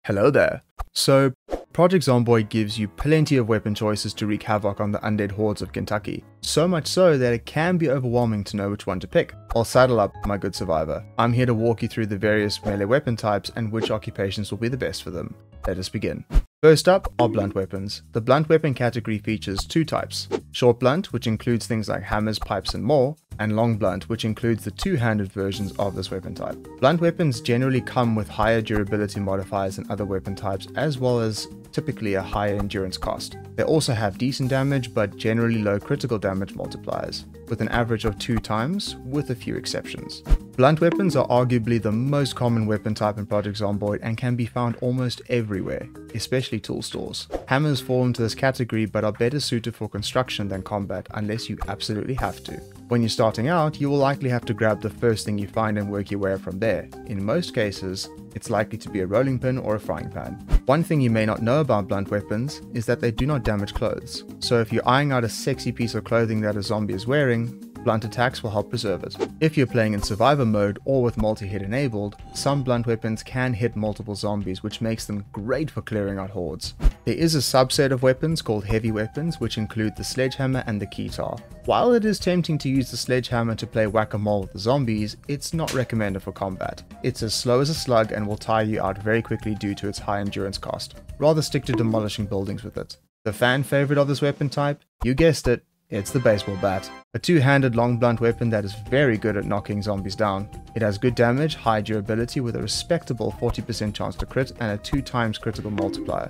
Hello there. So, Project Zomboid gives you plenty of weapon choices to wreak havoc on the undead hordes of Kentucky. So much so that it can be overwhelming to know which one to pick. I'll saddle up, my good survivor. I'm here to walk you through the various melee weapon types and which occupations will be the best for them. Let us begin. First up are blunt weapons. The blunt weapon category features two types. Short blunt, which includes things like hammers, pipes and more, and long blunt, which includes the two-handed versions of this weapon type. Blunt weapons generally come with higher durability modifiers than other weapon types, as well as typically a higher endurance cost. They also have decent damage, but generally low critical damage multipliers, with an average of 2 times, with a few exceptions. Blunt weapons are arguably the most common weapon type in Project Zomboid and can be found almost everywhere, especially tool stores. Hammers fall into this category but are better suited for construction than combat unless you absolutely have to. When you're starting out, you will likely have to grab the first thing you find and work your way up from there. In most cases, it's likely to be a rolling pin or a frying pan. One thing you may not know about blunt weapons is that they do not damage clothes. So if you're eyeing out a sexy piece of clothing that a zombie is wearing, blunt attacks will help preserve it. If you're playing in survivor mode or with multi-hit enabled, some blunt weapons can hit multiple zombies, which makes them great for clearing out hordes. There is a subset of weapons called heavy weapons, which include the sledgehammer and the keytar. While it is tempting to use the sledgehammer to play whack-a-mole with the zombies, it's not recommended for combat. It's as slow as a slug and will tire you out very quickly due to its high endurance cost. Rather stick to demolishing buildings with it. The fan favorite of this weapon type? You guessed it. It's the baseball bat, a two-handed long blunt weapon that is very good at knocking zombies down. It has good damage, high durability with a respectable 40% chance to crit and a 2 times critical multiplier.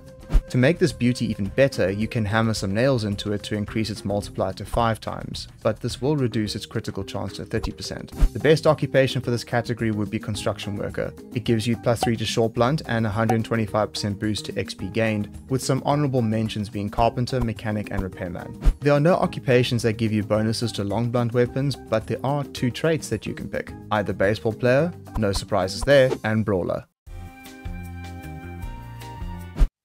To make this beauty even better, you can hammer some nails into it to increase its multiplier to 5 times, but this will reduce its critical chance to 30%. The best occupation for this category would be construction worker. It gives you +3 to short blunt and 125% boost to XP gained, with some honorable mentions being carpenter, mechanic and repairman. There are no occupations that give you bonuses to long blunt weapons, but there are 2 traits that you can pick. Either baseball player, no surprises there, and brawler.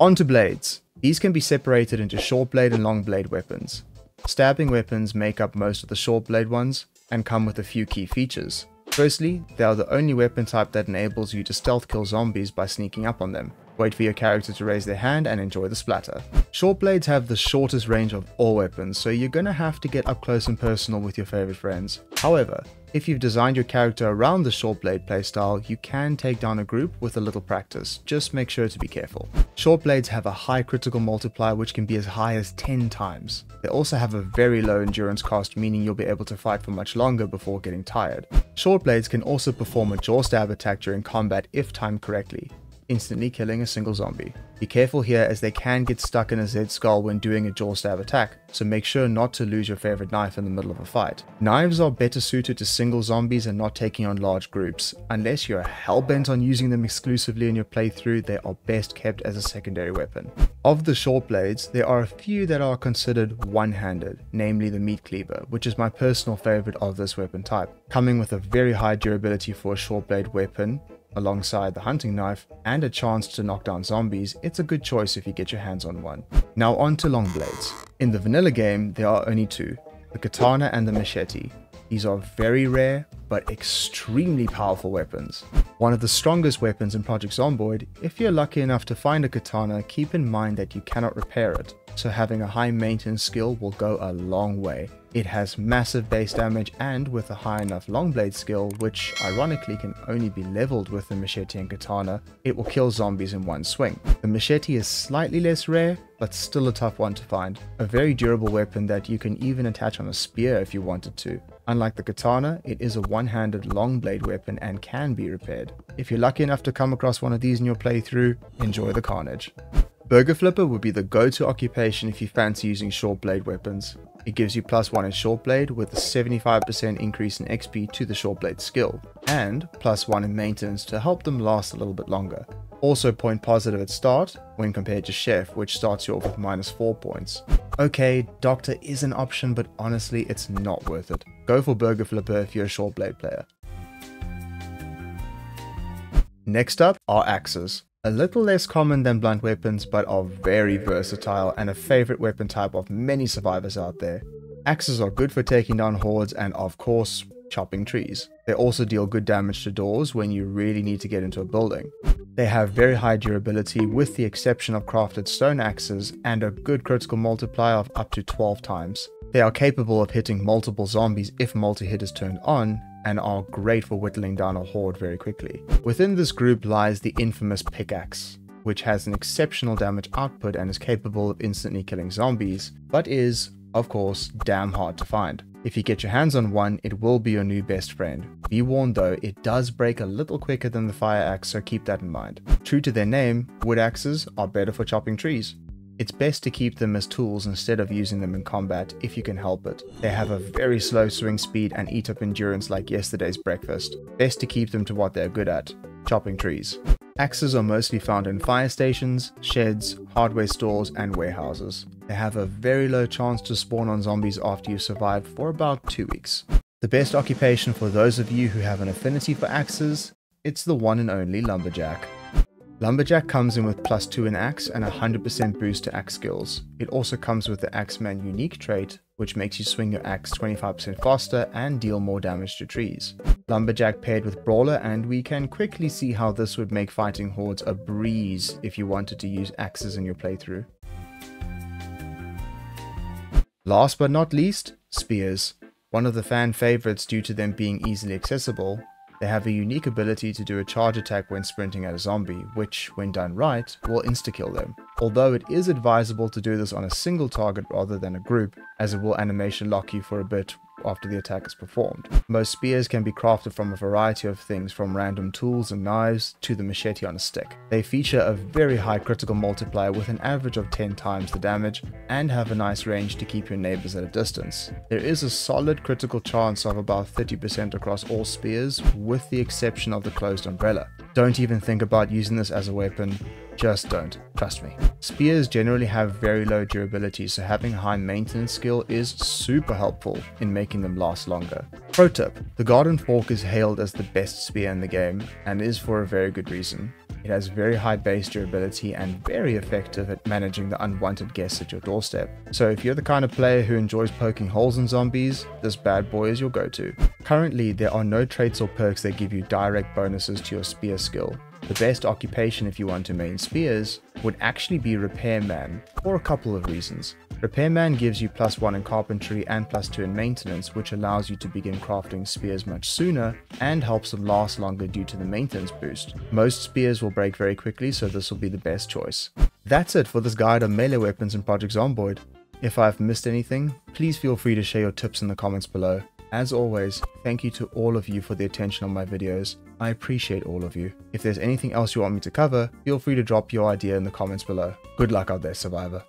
On to blades. These can be separated into short blade and long blade weapons. Stabbing weapons make up most of the short blade ones and come with a few key features. Firstly, they are the only weapon type that enables you to stealth kill zombies by sneaking up on them. Wait for your character to raise their hand and enjoy the splatter. Short blades have the shortest range of all weapons, so you're gonna have to get up close and personal with your favorite friends. However, if you've designed your character around the short blade playstyle, you can take down a group with a little practice. Just make sure to be careful. Short blades have a high critical multiplier which can be as high as 10 times. They also have a very low endurance cost, meaning you'll be able to fight for much longer before getting tired. Short blades can also perform a jaw stab attack during combat if timed correctly, instantly killing a single zombie. Be careful here as they can get stuck in a Z skull when doing a jaw stab attack, so make sure not to lose your favorite knife in the middle of a fight. Knives are better suited to single zombies and not taking on large groups. Unless you're hellbent on using them exclusively in your playthrough, they are best kept as a secondary weapon. Of the short blades, there are a few that are considered one-handed, namely the meat cleaver, which is my personal favorite of this weapon type. Coming with a very high durability for a short blade weapon, alongside the hunting knife, and a chance to knock down zombies, it's a good choice if you get your hands on one. Now on to long blades. In the vanilla game, there are only 2, the katana and the machete. These are very rare, but extremely powerful weapons. One of the strongest weapons in Project Zomboid. If you're lucky enough to find a katana, keep in mind that you cannot repair it, so having a high maintenance skill will go a long way. It has massive base damage, and with a high enough long blade skill, which ironically can only be leveled with the machete and katana, it will kill zombies in one swing. The machete is slightly less rare, but still a tough one to find. A very durable weapon that you can even attach on a spear if you wanted to. Unlike the katana, it is a one-handed long blade weapon and can be repaired. If you're lucky enough to come across one of these in your playthrough, enjoy the carnage. Burger Flipper would be the go-to occupation if you fancy using short blade weapons. It gives you +1 in short blade with a 75% increase in XP to the short blade skill, and +1 in maintenance to help them last a little bit longer. Also point positive at start when compared to Chef, which starts you off with -4 points. Okay, Doctor is an option, but honestly it's not worth it. Go for Burger Flipper if you're a short blade player. Next up are axes. A little less common than blunt weapons, but are very versatile and a favorite weapon type of many survivors out there. Axes are good for taking down hordes and, of course, chopping trees. They also deal good damage to doors when you really need to get into a building. They have very high durability with the exception of crafted stone axes and a good critical multiplier of up to 12 times. They are capable of hitting multiple zombies if multi-hit is turned on, and are great for whittling down a horde very quickly. Within this group lies the infamous pickaxe, which has an exceptional damage output and is capable of instantly killing zombies, but is, of course, damn hard to find. If you get your hands on one, it will be your new best friend. Be warned though, it does break a little quicker than the fire axe, so keep that in mind. True to their name, wood axes are better for chopping trees. It's best to keep them as tools instead of using them in combat if you can help it. They have a very slow swing speed and eat up endurance like yesterday's breakfast. Best to keep them to what they're good at, chopping trees. Axes are mostly found in fire stations, sheds, hardware stores, and warehouses. They have a very low chance to spawn on zombies after you survive for about 2 weeks. The best occupation for those of you who have an affinity for axes, it's the one and only lumberjack. Lumberjack comes in with +2 in axe and 100% boost to axe skills. It also comes with the Axeman unique trait, which makes you swing your axe 25% faster and deal more damage to trees. Lumberjack paired with Brawler, and we can quickly see how this would make fighting hordes a breeze if you wanted to use axes in your playthrough. Last but not least, spears. One of the fan favorites due to them being easily accessible. They have a unique ability to do a charge attack when sprinting at a zombie, which, when done right, will insta-kill them. Although it is advisable to do this on a single target rather than a group, as it will animation lock you for a bit after the attack is performed. Most spears can be crafted from a variety of things, from random tools and knives to the machete on a stick. They feature a very high critical multiplier with an average of 10 times the damage, and have a nice range to keep your neighbors at a distance. There is a solid critical chance of about 30% across all spears, with the exception of the closed umbrella. Don't even think about using this as a weapon. Just don't, trust me. Spears generally have very low durability, so having a high maintenance skill is super helpful in making them last longer. Pro tip, the Garden Fork is hailed as the best spear in the game, and is for a very good reason. It has very high base durability and very effective at managing the unwanted guests at your doorstep. So if you're the kind of player who enjoys poking holes in zombies, this bad boy is your go-to. Currently, there are no traits or perks that give you direct bonuses to your spear skill. The best occupation if you want to main spears would actually be Repairman, for a couple of reasons. Repairman gives you +1 in carpentry and +2 in maintenance, which allows you to begin crafting spears much sooner and helps them last longer due to the maintenance boost. Most spears will break very quickly, so this will be the best choice. That's it for this guide on melee weapons in Project Zomboid. If I've missed anything, please feel free to share your tips in the comments below. As always, thank you to all of you for the attention on my videos. I appreciate all of you. If there's anything else you want me to cover, feel free to drop your idea in the comments below. Good luck out there, survivor.